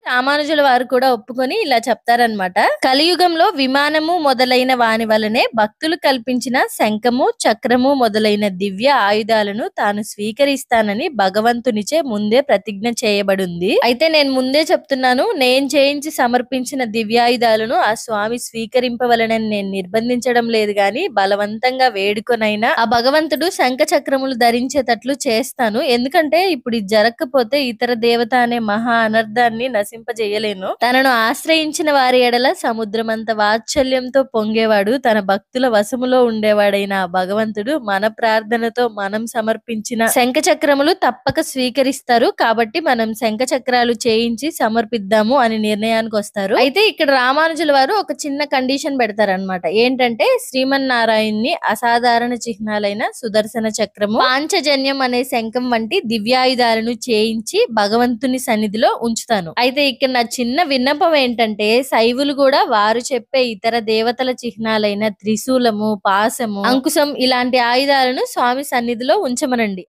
రామానుజుల వారు కూడా ఒప్పుకొని ఇలా చెప్తారనమాట. కలియుగంలో విమానము మొదలైన వాని వలనే భక్తులు కల్పించిన శంఖము, చక్రము మొదలైన దివ్య ఆయుధాలను తాను స్వీకరిస్తానని భగవంతునిచే ముందే ప్రతిజ్ఞ చేయబడింది. అయితే నేను ముందే చెప్తున్నాను, నేను చేయించి సమర్పించిన దివ్యాయుధాలను ఆ స్వామి స్వీకరింపవలనని నేను నిర్బంధించడం లేదు గాని బలవంతంగా వేడుకొనైనా ఆ భగవంతుడు శంఖ చక్రములు ధరించేటట్లు చేస్తాను. ఎందుకంటే ఇప్పుడు ఇది జరగకపోతే ఇతర దేవత అనే మహా అనర్థాన్ని నశింపజేయలేను. తనను ఆశ్రయించిన వారి ఎడల సముద్రమంత వాత్సల్యంతో పొంగేవాడు, తన భక్తుల వశములో ఉండేవాడైన ఆ భగవంతుడు మన ప్రార్థనతో మనం సమర్పించిన శంఖ చక్రములు తప్పక స్వీకరిస్తారు. కాబట్టి మనం శంఖ చక్రాలు చేయించి సమర్పిద్దాము అని నిర్ణయానికి వస్తారు. అయితే ఇక్కడ రామానుజుల వారు ఒక చిన్న కండిషన్ పెడతారనమాట. ఏంటంటే శ్రీమన్నారాయణ్ణి అసాధారణ చిహ్నాలైన సుదర్శన చక్రము, పాంచజన్యం అనే శంఖం వంటి దివ్యాయుధాలను చేయించి భగవంతుని సన్నిధిలో ఉంచుతాను. అయితే ఇక్కడ నా చిన్న విన్నపం ఏంటంటే శైవులు కూడా వారు చెప్పే ఇతర దేవతల చిహ్నాలైన త్రిశూలము, పాశము, అంకుశం ఇలాంటి ఆయుధాలను స్వామి సన్నిధిలో ఉంచమనండి.